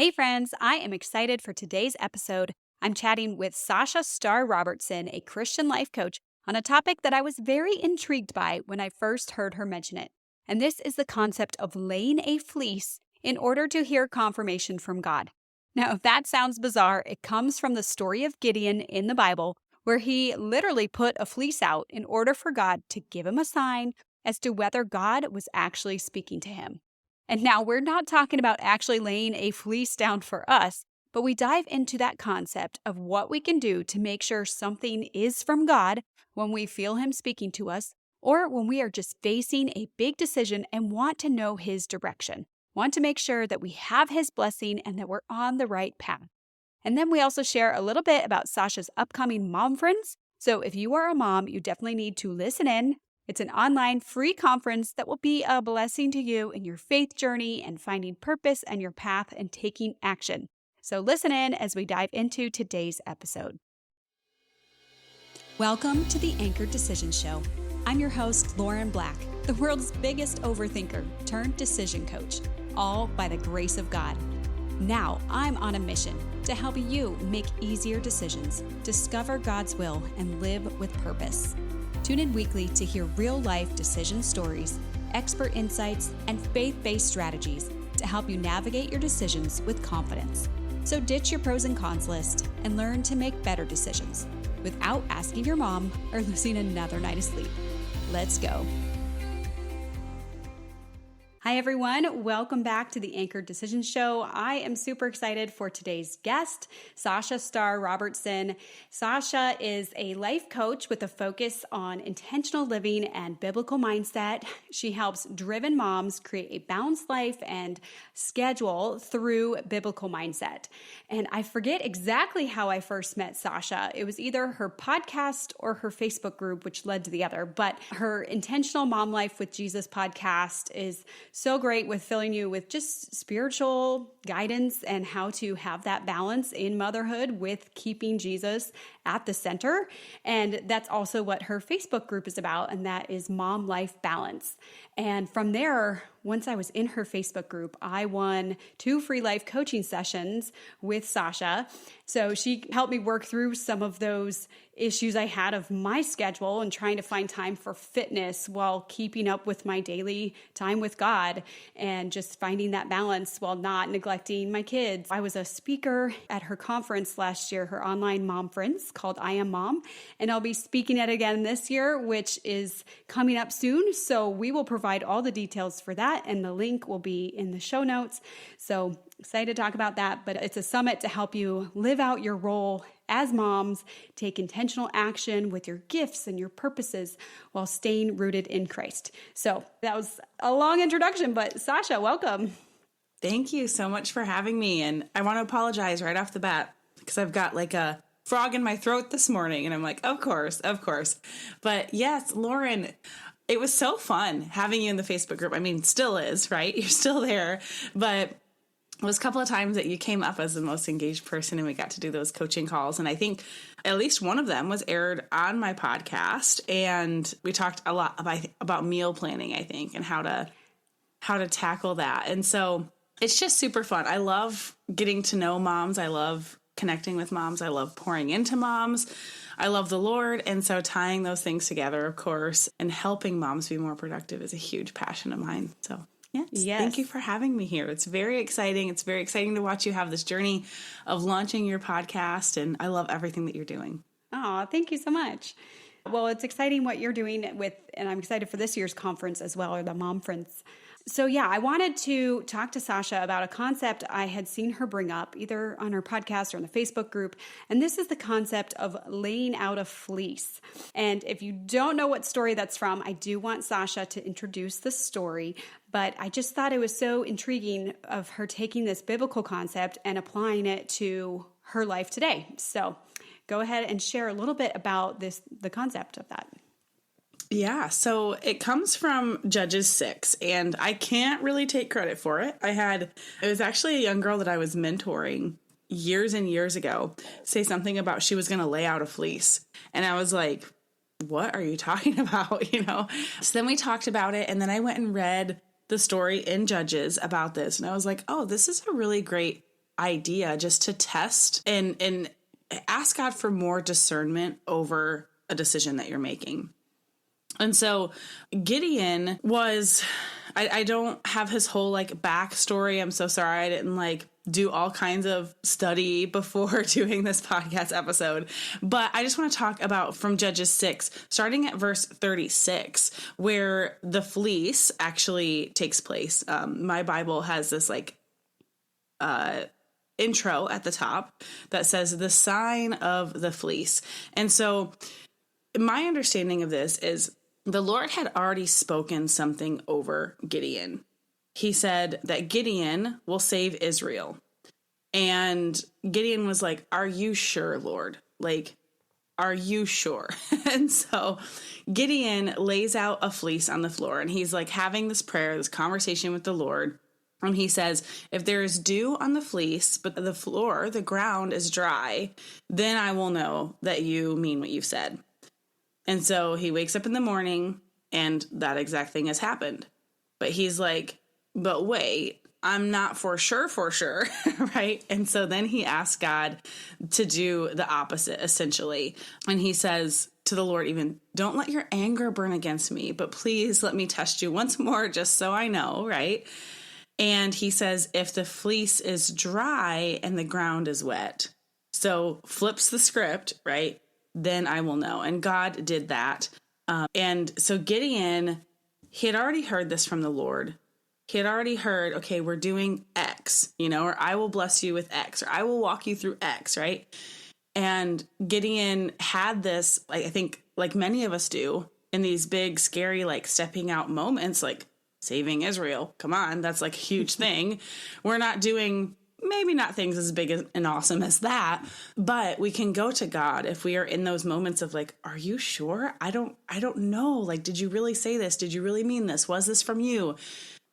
Hey friends, I am excited for today's episode. I'm chatting with Sasha Star Robertson, a Christian life coach, on a topic that I was very intrigued by when I first heard her mention it. And this is the concept of laying a fleece in order to hear confirmation from God. Now, if that sounds bizarre, it comes from the story of Gideon in the Bible, where he literally put a fleece out in order for God to give him a sign as to whether God was actually speaking to him. And now we're not talking about actually laying a fleece down for us, but we dive into that concept of what we can do to make sure something is from God when we feel Him speaking to us, or when we are just facing a big decision and want to know His direction, want to make sure that we have His blessing and that we're on the right path. And then we also share a little bit about Sasha's upcoming Mom Friends. So if you are a mom, you definitely need to listen in. It's an online free conference that will be a blessing to you in your faith journey and finding purpose and your path and taking action. So listen in as we dive into today's episode. Welcome to the Anchored Decision Show. I'm your host, Lauren Black, the world's biggest overthinker turned decision coach, all by the grace of God. Now I'm on a mission to help you make easier decisions, discover God's will, and live with purpose. Tune in weekly to hear real-life decision stories, expert insights, and faith-based strategies to help you navigate your decisions with confidence. So ditch your pros and cons list and learn to make better decisions without asking your mom or losing another night of sleep. Let's go. Hi, everyone. Welcome back to the Anchored Decision Show. I am super excited for today's guest, Sasha Star Robertson. Sasha is a life coach with a focus on intentional living and biblical mindset. She helps driven moms create a balanced life and schedule through biblical mindset. And I forget exactly how I first met Sasha. It was either her podcast or her Facebook group, which led to the other. But her Intentional Mom Life with Jesus podcast is so great with filling you with just spiritual guidance and how to have that balance in motherhood with keeping Jesus at the center. And that's also what her Facebook group is about, and that is Mom Life Balance. And from there, once I was in her Facebook group, I won 2 free life coaching sessions with Sasha. So she helped me work through some of those issues I had of my schedule and trying to find time for fitness while keeping up with my daily time with God and just finding that balance while not neglecting my kids. I was a speaker at her conference last year, her online mom friends called I Am Mom, and I'll be speaking at it again this year, which is coming up soon. So we will provide all the details for that, and the link will be in the show notes. So excited to talk about that, but it's a summit to help you live out your role as moms, take intentional action with your gifts and your purposes while staying rooted in Christ. So that was a long introduction, but Sasha, welcome. Thank you so much for having me. And I want to apologize right off the bat because I've got like a frog in my throat this morning. And I'm like, of course. But yes, Lauren, it was so fun having you in the Facebook group. I mean, still is, right? You're still there. But it was a couple of times that you came up as the most engaged person and we got to do those coaching calls. And I think at least one of them was aired on my podcast. And we talked a lot about meal planning, I think, and how to tackle that. And so it's just super fun. I love getting to know moms. I love connecting with moms. I love pouring into moms. I love the Lord. And so tying those things together, of course, and helping moms be more productive is a huge passion of mine. So yes. Thank you for having me here. It's very exciting. It's very exciting to watch you have this journey of launching your podcast. And I love everything that you're doing. Oh, thank you so much. Well, it's exciting what you're doing with, and I'm excited for this year's conference as well, or the Mom Friends. So yeah, I wanted to talk to Sasha about a concept I had seen her bring up either on her podcast or in the Facebook group. And this is the concept of laying out a fleece. And if you don't know what story that's from, I do want Sasha to introduce the story. But I just thought it was so intriguing of her taking this biblical concept and applying it to her life today. So go ahead and share a little bit about the concept of that. Yeah, so it comes from Judges 6, and I can't really take credit for it. It was actually a young girl that I was mentoring years and years ago say something about she was going to lay out a fleece. And I was like, what are you talking about? So then we talked about it, and then I went and read the story in Judges about this. And I was like, oh, this is a really great idea just to test and ask God for more discernment over a decision that you're making. And so Gideon was, I don't have his whole like backstory. I'm so sorry. I didn't do all kinds of study before doing this podcast episode. But I just want to talk about from Judges 6, starting at verse 36, where the fleece actually takes place. My Bible has this intro at the top that says the sign of the fleece. And so my understanding of this is the Lord had already spoken something over Gideon. He said that Gideon will save Israel. And Gideon was like, "Are you sure, Lord? Are you sure?" And so Gideon lays out a fleece on the floor, and he's having this prayer, this conversation with the Lord. And he says, "If there is dew on the fleece, but the floor, the ground is dry, then I will know that you mean what you've said." And so he wakes up in the morning and that exact thing has happened. But he's like, "But wait, I'm not for sure, right?" And so then he asks God to do the opposite, essentially. And he says to the Lord, even, "Don't let your anger burn against me, but please let me test you once more just so I know," right? And he says, "If the fleece is dry and the ground is wet," so flips the script, right? "Then I will know." And God did that. And so Gideon, he had already heard this from the Lord. He had already heard, okay, we're doing X, or "I will bless you with X," or "I will walk you through X," right? And Gideon had this, I think, like many of us do, in these big, scary, stepping out moments, saving Israel. Come on, that's a huge thing. We're not doing, maybe not things as big and awesome as that, but we can go to God if we are in those moments of "Are you sure? I don't know. Did you really say this? Did you really mean this? Was this from you?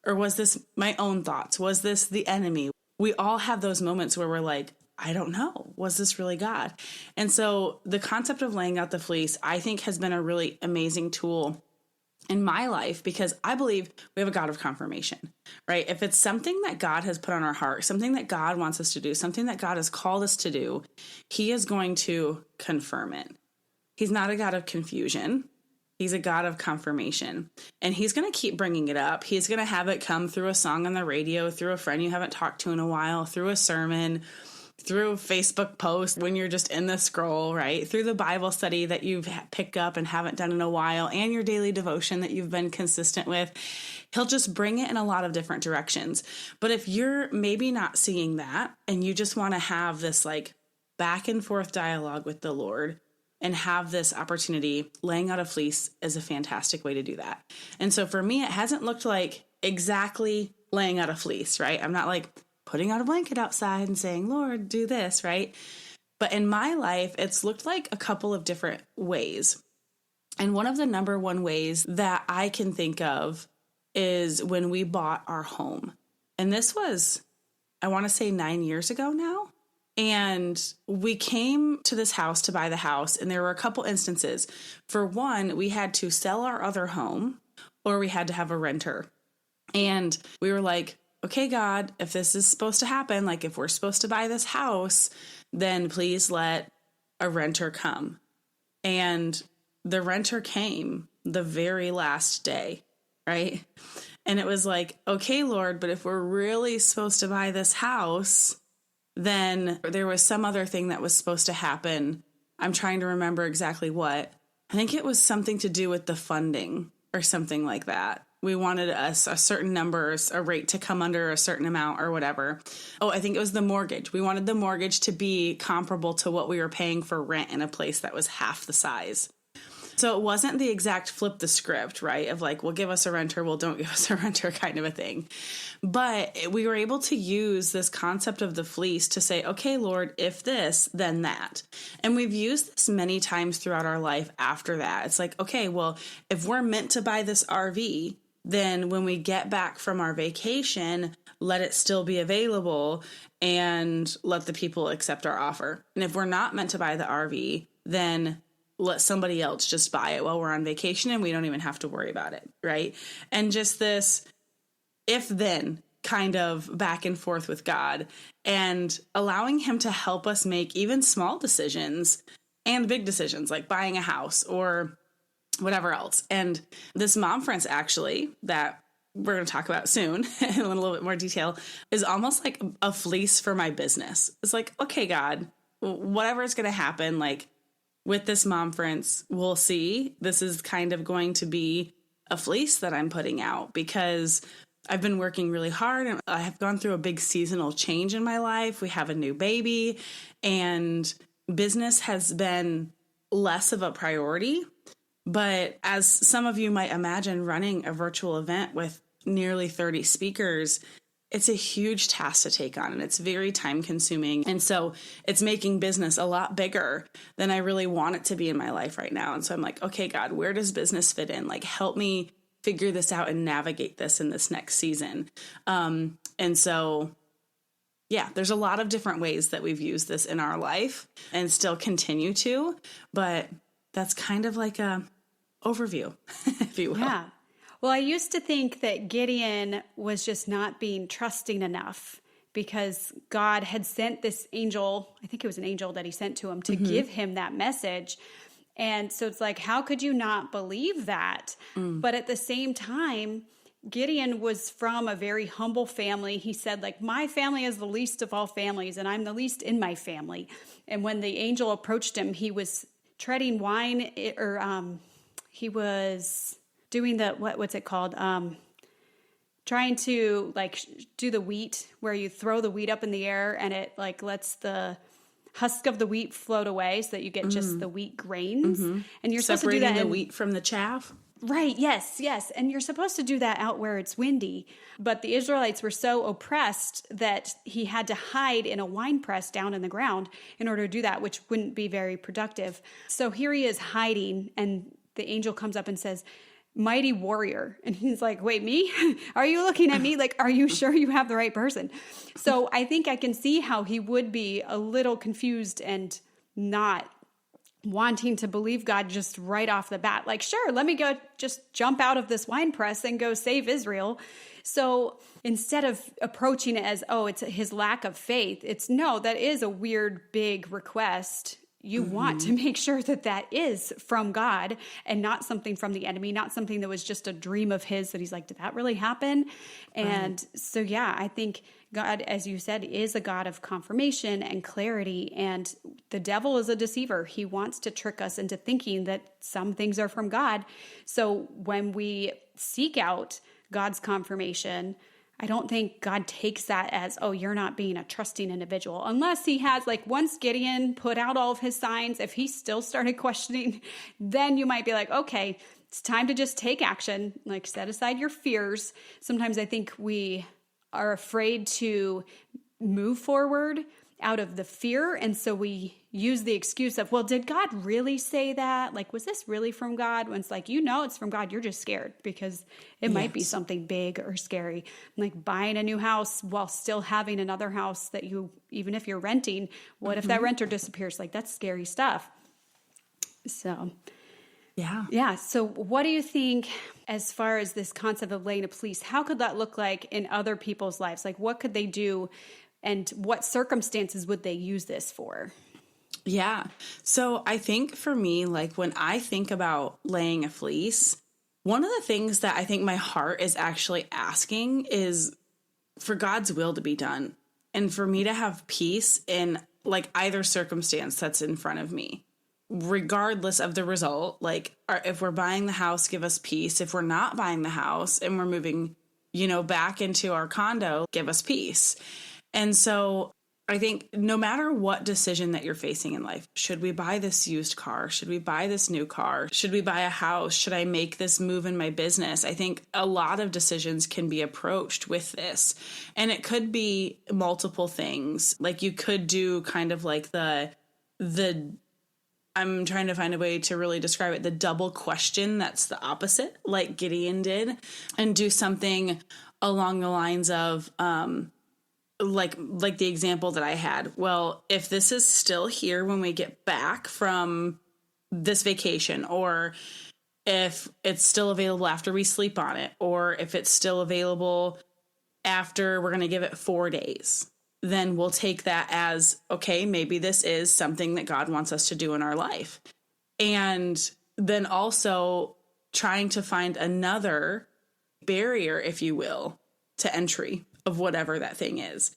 Or was this my own thoughts? Was this the enemy?" We all have those moments where we're "I don't know. Was this really God?" And so the concept of laying out the fleece, I think, has been a really amazing tool in my life, because I believe we have a God of confirmation, right? If it's something that God has put on our heart, something that God wants us to do, something that God has called us to do, he is going to confirm it. He's not a God of confusion. He's a God of confirmation, and he's going to keep bringing it up. He's going to have it come through a song on the radio, through a friend you haven't talked to in a while, through a sermon, through a Facebook post when you're just in the scroll, right? Through the Bible study that you've picked up and haven't done in a while, and your daily devotion that you've been consistent with. He'll just bring it in a lot of different directions. But if you're maybe not seeing that, and you just want to have this back and forth dialogue with the Lord and have this opportunity, laying out a fleece is a fantastic way to do that. And so for me, it hasn't looked like exactly laying out a fleece, right? I'm not putting out a blanket outside and saying, "Lord, do this," right? But in my life, it's looked like a couple of different ways. And one of the number one ways that I can think of is when we bought our home. And this was, I want to say 9 years ago now. And we came to this house to buy the house. And there were a couple instances. For one, we had to sell our other home, or we had to have a renter. And we were like, "Okay, God, if this is supposed to happen, if we're supposed to buy this house, then please let a renter come." And the renter came the very last day, right? And it was "Okay, Lord, but if we're really supposed to buy this house, then there was some other thing that was supposed to happen." I'm trying to remember exactly what. I think it was something to do with the funding or something like that. We wanted a certain number, a rate to come under a certain amount or whatever. Oh, I think it was the mortgage. We wanted the mortgage to be comparable to what we were paying for rent in a place that was half the size. So it wasn't the exact flip the script, right? Of well, give us a renter, well, don't give us a renter kind of a thing. But we were able to use this concept of the fleece to say, "Okay, Lord, if this, then that." And we've used this many times throughout our life after that. It's okay, well, if we're meant to buy this RV, then when we get back from our vacation, let it still be available and let the people accept our offer. And if we're not meant to buy the RV, then let somebody else just buy it while we're on vacation and we don't even have to worry about it, right? And just this if-then kind of back and forth with God and allowing him to help us make even small decisions and big decisions like buying a house or whatever else. And this mom friends actually that we're going to talk about soon in a little bit more detail is almost like a fleece for my business. It's like, okay, God, whatever is going to happen, like with this mom friends, we'll see. This is kind of going to be a fleece that I'm putting out because I've been working really hard and I have gone through a big seasonal change in my life. We have a new baby and business has been less of a priority. But as some of you might imagine, running a virtual event with nearly 30 speakers, it's a huge task to take on and it's very time consuming. And so it's making business a lot bigger than I really want it to be in my life right now. And so I'm like, okay, God, where does business fit in? Like, help me figure this out and navigate this in this next season. And so, yeah, there's a lot of different ways that we've used this in our life and still continue to, but that's kind of like a overview, if you will. Yeah. Well, I used to think that Gideon was just not being trusting enough because God had sent this angel, I think it was an angel that he sent to him to give him that message. And so it's like, how could you not believe that? But at the same time, Gideon was from a very humble family. He said, like, my family is the least of all families, and I'm the least in my family. And when the angel approached him, he was treading wine, or he was doing the, what's it called? Trying to like do the wheat where you throw the wheat up in the air and it like lets the husk of the wheat float away so that you get just the wheat grains. And you're supposed to do that. Separating the wheat from the chaff. Right. Yes. Yes. And you're supposed to do that out where it's windy. But the Israelites were so oppressed that he had to hide in a wine press down in the ground in order to do that, which wouldn't be very productive. So here he is hiding and the angel comes up and says, mighty warrior. And he's like, wait, me? Are you looking at me? Like, are you sure you have the right person? So I think I can see how he would be a little confused and not wanting to believe God just right off the bat. Like, sure, let me go just jump out of this wine press and go save Israel. So instead of approaching it as, oh, it's his lack of faith, it's no, that is a weird, big request. You want to make sure that that is from God and not something from the enemy, not something that was just a dream of his that he's like, did that really happen? And so, yeah, I think God, as you said, is a God of confirmation and clarity. And the devil is a deceiver. He wants to trick us into thinking that some things are from God. So when we seek out God's confirmation, I don't think God takes that as, oh, you're not being a trusting individual. Unless he has, like, once Gideon put out all of his signs, if he still started questioning, then you might be like, okay, it's time to just take action. Like, set aside your fears. Sometimes I think we are afraid to move forward out of the fear. And so we use the excuse of, well, did God really say that? Like, was this really from God? When it's like, you know, it's from God. You're just scared because it might be something big or scary. Like buying a new house while still having another house that you, even if you're renting, what if that renter disappears? Like, that's scary stuff. So, yeah. So what do you think as far as this concept of laying a fleece, how could that look like in other people's lives? Like, what could they do and what circumstances would they use this for? Yeah. So I think for me, like when I think about laying a fleece, one of the things that I think my heart is actually asking is for God's will to be done and for me to have peace in like either circumstance that's in front of me, regardless of the result. Like if we're buying the house, give us peace. If we're not buying the house and we're moving, back into our condo, give us peace. And so I think no matter what decision that you're facing in life, should we buy this used car? Should we buy this new car? Should we buy a house? Should I make this move in my business? I think a lot of decisions can be approached with this. And it could be multiple things. Like you could do kind of like the I'm trying to find a way to really describe it, the double question that's the opposite, like Gideon did, and do something along the lines of like the example that I had. Well, if this is still here when we get back from this vacation, or if it's still available after we sleep on it, or if it's still available after we're going to give it 4 days, then we'll take that as, okay, maybe this is something that God wants us to do in our life. And then also trying to find another barrier, if you will, to entry of whatever that thing is.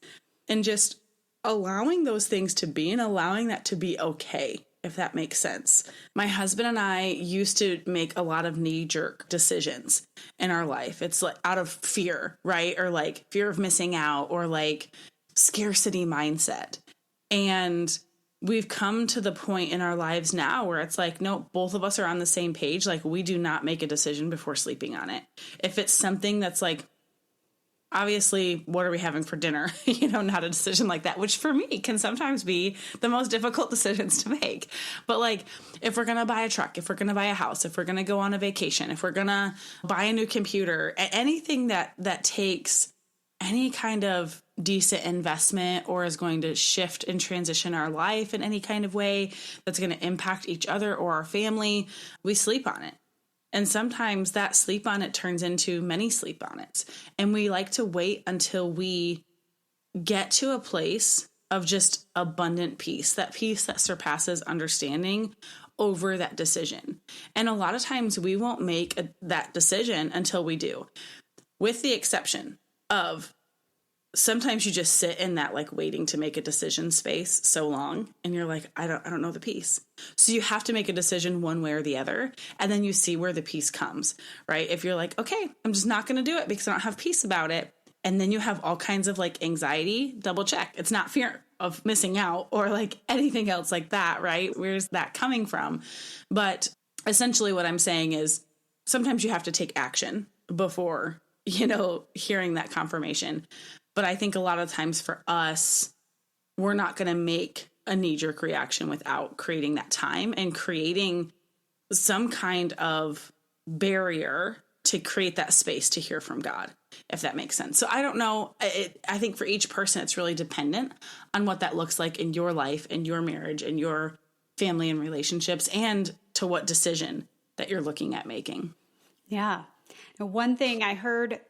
And just allowing those things to be and allowing that to be okay, if that makes sense. My husband and I used to make a lot of knee-jerk decisions in our life. It's like out of fear, right? Or like fear of missing out, or like scarcity mindset. And we've come to the point in our lives now where it's like, no, both of us are on the same page. Like, we do not make a decision before sleeping on it. If it's something that's like, obviously, what are we having for dinner? Not a decision like that, which for me can sometimes be the most difficult decisions to make. But like, if we're going to buy a truck, if we're going to buy a house, if we're going to go on a vacation, if we're going to buy a new computer, anything that takes any kind of decent investment or is going to shift and transition our life in any kind of way that's going to impact each other or our family, we sleep on it. And sometimes that sleep on it turns into many sleep on it. And we like to wait until we get to a place of just abundant peace that surpasses understanding over that decision. And a lot of times we won't make that decision until we do, with the exception of sometimes you just sit in that like waiting to make a decision space so long, and you're like, I don't know the peace. So you have to make a decision one way or the other, and then you see where the peace comes, right? If you're like, okay, I'm just not going to do it because I don't have peace about it. And then you have all kinds of like anxiety, double check. It's not fear of missing out or like anything else like that, right? Where's that coming from? But essentially what I'm saying is sometimes you have to take action before, hearing that confirmation. But I think a lot of times for us, we're not going to make a knee-jerk reaction without creating that time and creating some kind of barrier to create that space to hear from God, if that makes sense. So I don't know. I think for each person, it's really dependent on what that looks like in your life, in your marriage, in your family and relationships, and to what decision that you're looking at making. Yeah. Now, one thing I heard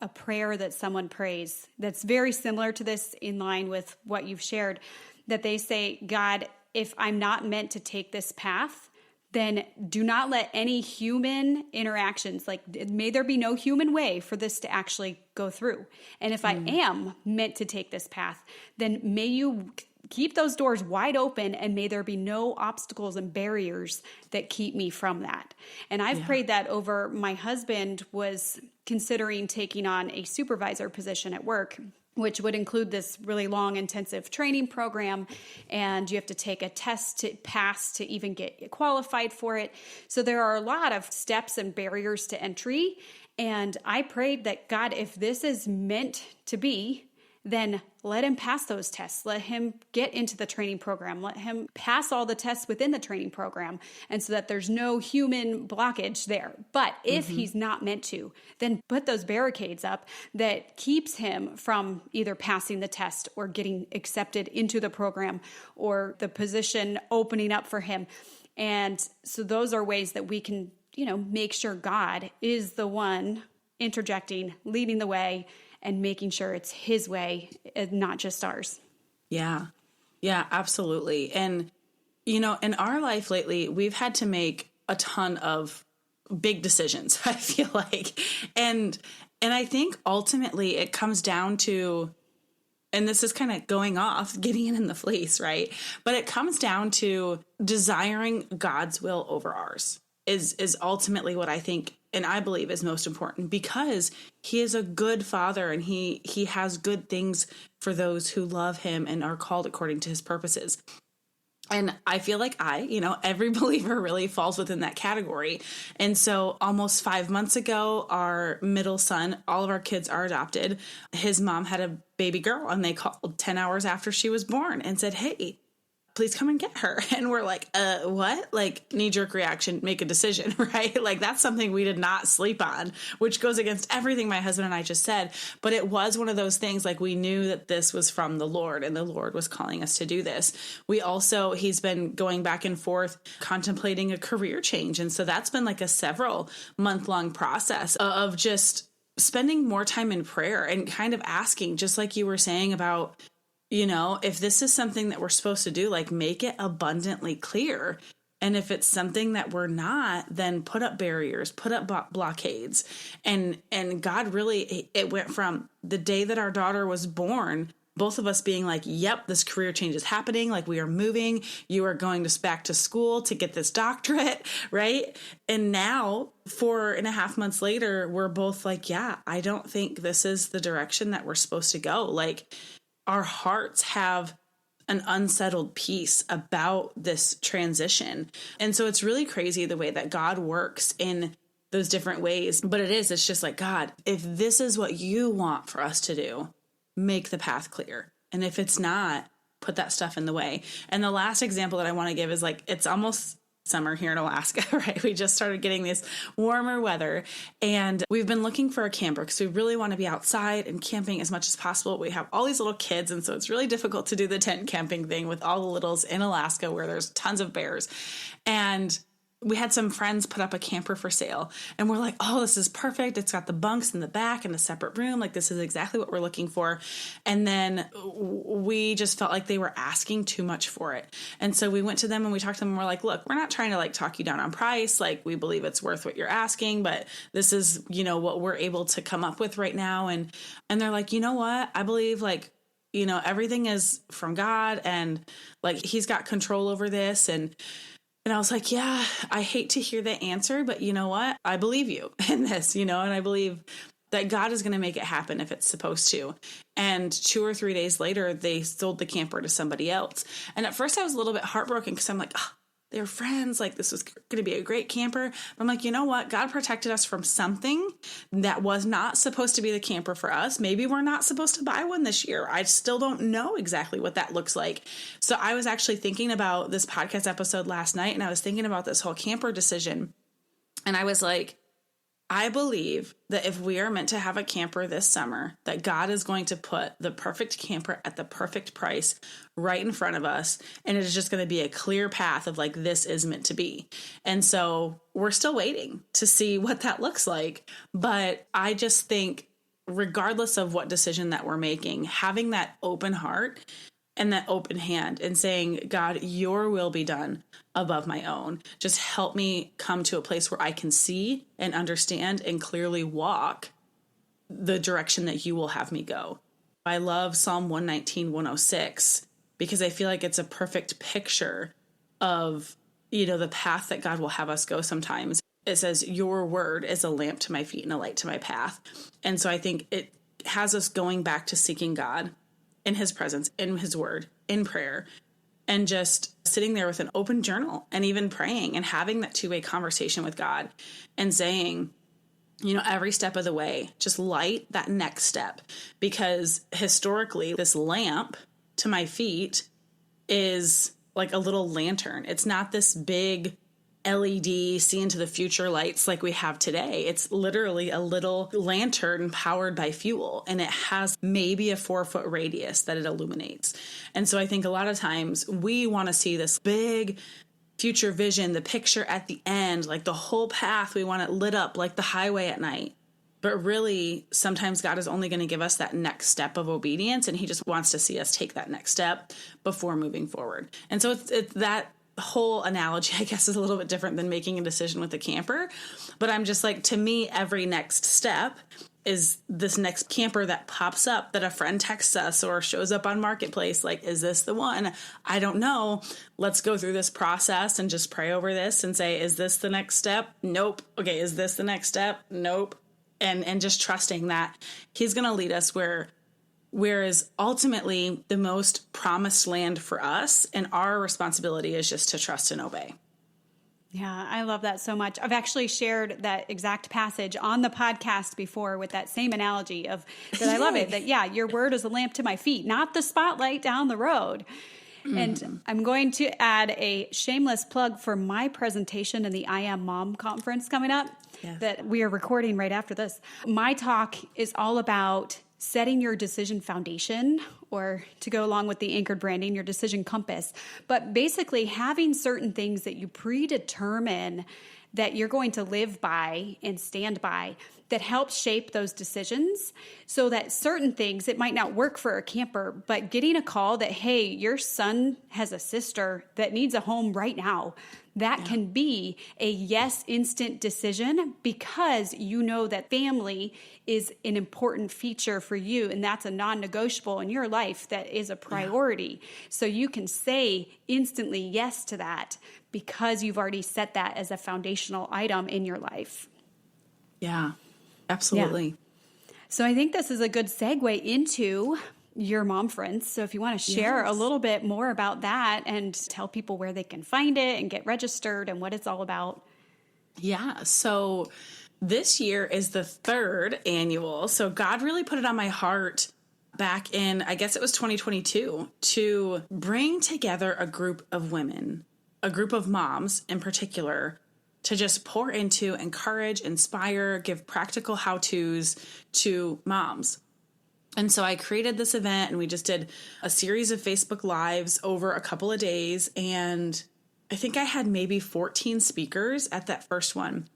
a prayer that someone prays that's very similar to this, in line with what you've shared, that they say, God, if I'm not meant to take this path, then do not let any human interactions, like may there be no human way for this to actually go through. And if I am meant to take this path, then may you keep those doors wide open, and may there be no obstacles and barriers that keep me from that. And I've prayed that over. My husband was considering taking on a supervisor position at work, which would include this really long, intensive training program. And you have to take a test to pass to even get qualified for it. So there are a lot of steps and barriers to entry. And I prayed that, God, if this is meant to be, then let him pass those tests. Let him get into the training program. Let him pass all the tests within the training program, and so that there's no human blockage there. But if he's not meant to, then put those barricades up that keeps him from either passing the test or getting accepted into the program or the position opening up for him. And so those are ways that we can, make sure God is the one interjecting, leading the way, and making sure it's his way and not just ours. Yeah. Yeah, absolutely. And, in our life lately, we've had to make a ton of big decisions, I feel like. And I think ultimately it comes down to, and this is kind of going off Gideon and the Fleece, right? But it comes down to desiring God's will over ours is ultimately what I think and I believe is most important, because he is a good father, and he has good things for those who love him and are called according to his purposes. And I feel like every believer really falls within that category. And so almost 5 months ago, our middle son, all of our kids are adopted. His mom had a baby girl, and they called 10 hours after she was born and said, hey, please come and get her. And we're like, what? Like, knee-jerk reaction, make a decision, right? Like, that's something we did not sleep on, which goes against everything my husband and I just said. But it was one of those things, like, we knew that this was from the Lord, and the Lord was calling us to do this. He's been going back and forth contemplating a career change. And so that's been like a several month-long process of just spending more time in prayer and kind of asking, just like you were saying about, if this is something that we're supposed to do, like make it abundantly clear. And if it's something that we're not, then put up barriers, put up blockades. And God really, it went from the day that our daughter was born, both of us being like, yep, this career change is happening. Like we are moving. You are going back to school to get this doctorate, right? And now 4.5 months later, we're both like, yeah, I don't think this is the direction that we're supposed to go. Like our hearts have an unsettled peace about this transition. And so it's really crazy the way that God works in those different ways. But it's just like, God, if this is what you want for us to do, make the path clear. And if it's not, put that stuff in the way. And the last example that I want to give is like, it's almost summer here in Alaska, right? We just started getting this warmer weather and we've been looking for a camper because we really want to be outside and camping as much as possible. We have all these little kids. And so it's really difficult to do the tent camping thing with all the littles in Alaska where there's tons of bears. And we had some friends put up a camper for sale and we're like, oh, this is perfect. It's got the bunks in the back and a separate room. Like this is exactly what we're looking for. And then we just felt like they were asking too much for it. And so we went to them and we talked to them and we're like, look, we're not trying to like talk you down on price. Like we believe it's worth what you're asking, but this is, what we're able to come up with right now. And they're like, you know what? I believe like, everything is from God and like, he's got control over this. And I was like, yeah, I hate to hear the answer, but you know what? I believe you in this, and I believe that God is going to make it happen if it's supposed to. And 2 or 3 days later, they sold the camper to somebody else. And at first I was a little bit heartbroken because I'm like, oh, they're friends. Like this was going to be a great camper. But I'm like, you know what? God protected us from something that was not supposed to be the camper for us. Maybe we're not supposed to buy one this year. I still don't know exactly what that looks like. So I was actually thinking about this podcast episode last night and I was thinking about this whole camper decision. And I was like, I believe that if we are meant to have a camper this summer, that God is going to put the perfect camper at the perfect price right in front of us. And it is just going to be a clear path of like, this is meant to be. And so we're still waiting to see what that looks like. But I just think regardless of what decision that we're making, having that open heart and that open hand and saying, God, your will be done above my own. Just help me come to a place where I can see and understand and clearly walk the direction that you will have me go. I love Psalm 119, 106, because I feel like it's a perfect picture of, the path that God will have us go sometimes. It says, your word is a lamp to my feet and a light to my path. And so I think it has us going back to seeking God in his presence, in his word, in prayer, and just sitting there with an open journal and even praying and having that two-way conversation with God and saying, every step of the way, just light that next step. Because historically, this lamp to my feet is like a little lantern. It's not this big LED see into the future lights like we have today. It's literally a little lantern powered by fuel, and it has maybe a 4-foot radius that it illuminates. And so I think a lot of times we want to see this big future vision, the picture at the end, like the whole path, we want it lit up like the highway at night. But really, sometimes God is only going to give us that next step of obedience, and he just wants to see us take that next step before moving forward. And so it's that whole analogy, I guess, is a little bit different than making a decision with a camper. But I'm just like, to me, every next step is this next camper that pops up that a friend texts us or shows up on Marketplace. Like, is this the one? I don't know. Let's go through this process and just pray over this and say, is this the next step? Nope. Okay. Is this the next step? Nope. And just trusting that he's going to lead us whereas ultimately the most promised land for us, and our responsibility is just to trust and obey. Yeah, I love that so much. I've actually shared that exact passage on the podcast before with that same analogy of that. I love it, that, your word is a lamp to my feet, not the spotlight down the road. Mm-hmm. And I'm going to add a shameless plug for my presentation in the I Am Mom conference coming up that we are recording right after this. My talk is all about setting your decision foundation, or to go along with the anchored branding, your decision compass. But basically having certain things that you predetermine that you're going to live by and stand by that helps shape those decisions, so that certain things, it might not work for a camper, but getting a call that, hey, your son has a sister that needs a home right now, that can be a yes instant decision, because you know that family is an important feature for you, and that's a non-negotiable in your life, that is a priority. So you can say instantly yes to that because you've already set that as a foundational item in your life. Yeah, absolutely. Yeah. So I think this is a good segue into your mom friends. So if you want to share a little bit more about that and tell people where they can find it and get registered and what it's all about. Yeah. So this year is the 3rd annual. So God really put it on my heart back in, I guess it was 2022, to bring together a group of women, a group of moms in particular, to just pour into, encourage, inspire, give practical how-tos to moms. And so I created this event, and we just did a series of Facebook Lives over a couple of days. And I think I had maybe 14 speakers at that first one.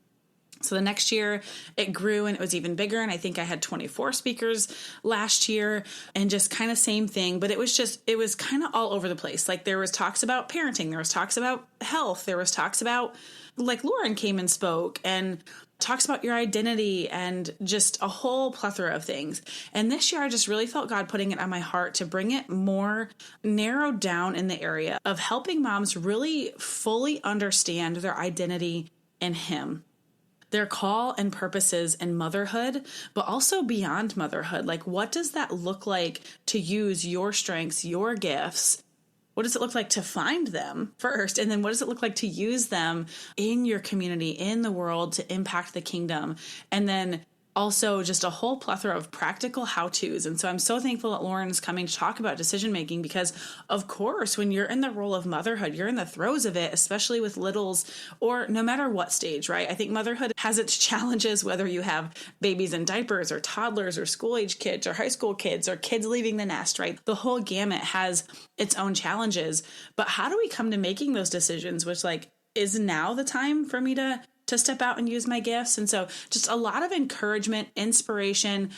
So the next year it grew and it was even bigger. And I think I had 24 speakers last year, and just kind of same thing. But it was kind of all over the place. Like, there was talks about parenting, there was talks about health, there was talks about, like, Lauren came and spoke, and talks about your identity, and just a whole plethora of things. And this year I just really felt God putting it on my heart to bring it more narrowed down in the area of helping moms really fully understand their identity in Him, their call and purposes in motherhood, but also beyond motherhood. Like, what does that look like to use your strengths, your gifts? What does it look like to find them first? And then what does it look like to use them in your community, in the world, to impact the kingdom? And then also just a whole plethora of practical how-tos. And so I'm so thankful that Lauren is coming to talk about decision-making, because of course, when you're in the role of motherhood, you're in the throes of it, especially with littles, or no matter what stage, right? I think motherhood has its challenges, whether you have babies in diapers or toddlers or school-age kids or high school kids or kids leaving the nest, right? The whole gamut has its own challenges. But how do we come to making those decisions, which, like, is now the time for me to step out and use my gifts? And so just a lot of encouragement, inspiration,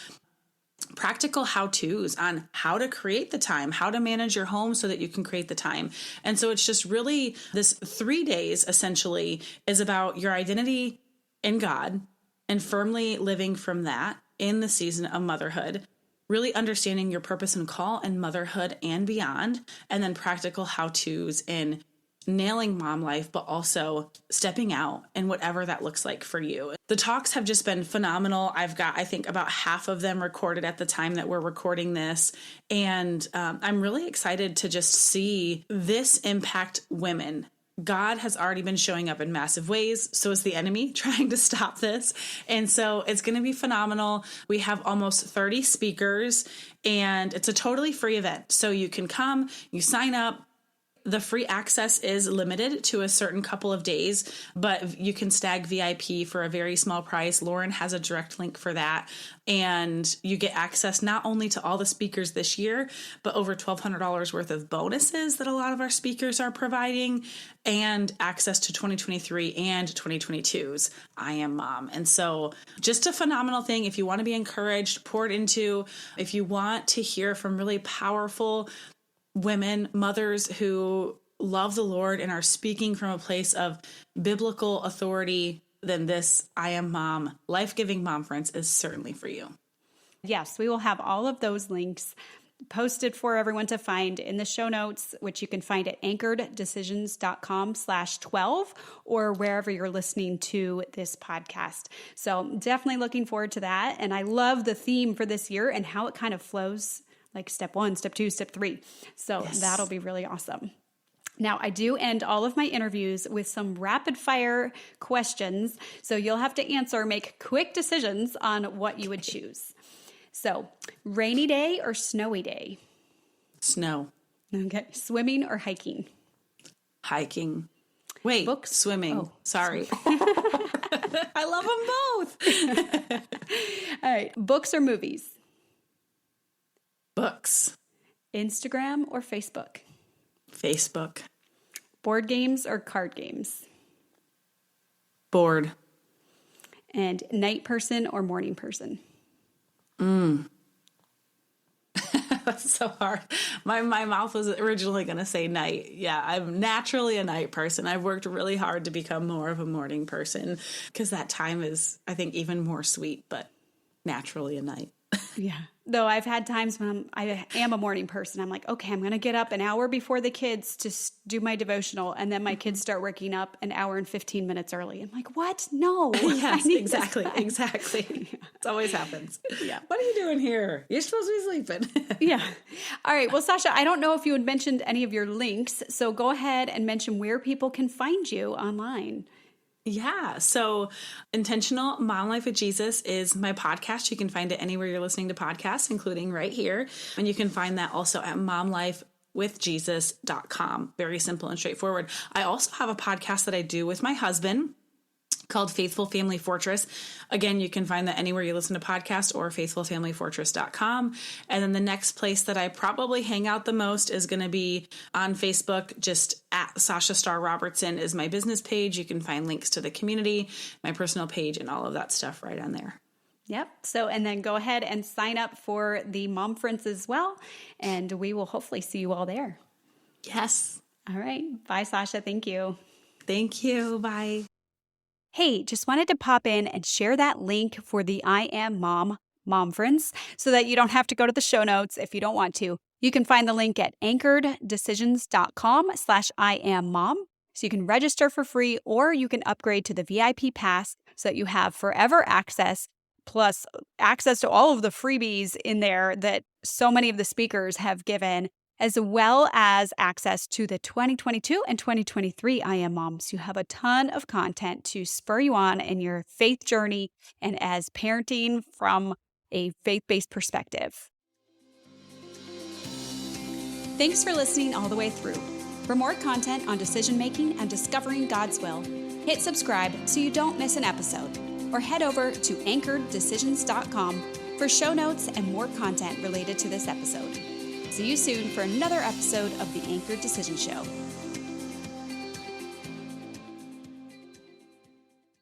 practical how-tos on how to create the time, how to manage your home so that you can create the time. And so it's just really, this 3 days essentially is about your identity in God and firmly living from that in the season of motherhood, really understanding your purpose and call in motherhood and beyond, and then practical how-tos in nailing mom life, but also stepping out and whatever that looks like for you. The talks have just been phenomenal. I've got, I think, about half of them recorded at the time that we're recording this. And I'm really excited to just see this impact women. God has already been showing up in massive ways. So is the enemy trying to stop this. And so it's going to be phenomenal. We have almost 30 speakers, and it's a totally free event. So you can come, you sign up. The free access is limited to a certain couple of days, but you can snag VIP for a very small price. Lauren has a direct link for that. And you get access not only to all the speakers this year, but over $1,200 worth of bonuses that a lot of our speakers are providing, and access to 2023 and 2022's I Am Mom. And so just a phenomenal thing. If you want to be encouraged, poured into, if you want to hear from really powerful women, mothers who love the Lord and are speaking from a place of biblical authority, then this I Am Mom, Life-Giving Mom Friends is certainly for you. Yes, we will have all of those links posted for everyone to find in the show notes, which you can find at anchoreddecisions.com/12 or wherever you're listening to this podcast. So definitely looking forward to that. And I love the theme for this year and how it kind of flows, like step 1, step 2, step 3. So that'll be really awesome. Now, I do end all of my interviews with some rapid fire questions. So you'll have to make quick decisions on what you would choose. So, rainy day or snowy day? Snow. Okay. Swimming or hiking? Hiking. Wait, Books? Swimming. Oh. Sorry. I love them both. All right. Books or movies? Books. Instagram or Facebook? Facebook. Board games or card games? Bored. And night person or morning person? That's so hard. My mouth was originally going to say night. Yeah, I'm naturally a night person. I've worked really hard to become more of a morning person because that time is, I think, even more sweet, but naturally a night. Yeah. Though I've had times when I am a morning person. I'm like, okay, I'm going to get up an hour before the kids to do my devotional. And then my kids start waking up an hour and 15 minutes early. I'm like, what? No. Yes, exactly. It always happens. Yeah. What are you doing here? You're supposed to be sleeping. Yeah. All right. Well, Sasha, I don't know if you had mentioned any of your links. So go ahead and mention where people can find you online. Yeah. So Intentional Mom Life with Jesus is my podcast. You can find it anywhere you're listening to podcasts, including right here. And you can find that also at momlifewithjesus.com. Very simple and straightforward. I also have a podcast that I do with my husband called Faithful Family Fortress. Again, you can find that anywhere you listen to podcasts or faithfulfamilyfortress.com. And then the next place that I probably hang out the most is going to be on Facebook. Just at Sasha Star Robertson is my business page. You can find links to the community, my personal page, and all of that stuff right on there. Yep. So, and then go ahead and sign up for the Mom Friends as well. And we will hopefully see you all there. Yes. All right. Bye, Sasha. Thank you. Thank you. Bye. Hey, just wanted to pop in and share that link for the I Am Mom Friends so that you don't have to go to the show notes if you don't want to. You can find the link at anchoreddecisions.com/IamMom. So you can register for free or you can upgrade to the VIP pass so that you have forever access, plus access to all of the freebies in there that so many of the speakers have given, as well as access to the 2022 and 2023 I Am Moms. You have a ton of content to spur you on in your faith journey and as parenting from a faith-based perspective. Thanks for listening all the way through. For more content on decision-making and discovering God's will, hit subscribe so you don't miss an episode, or head over to anchoreddecisions.com for show notes and more content related to this episode. See you soon for another episode of the Anchored Decision Show.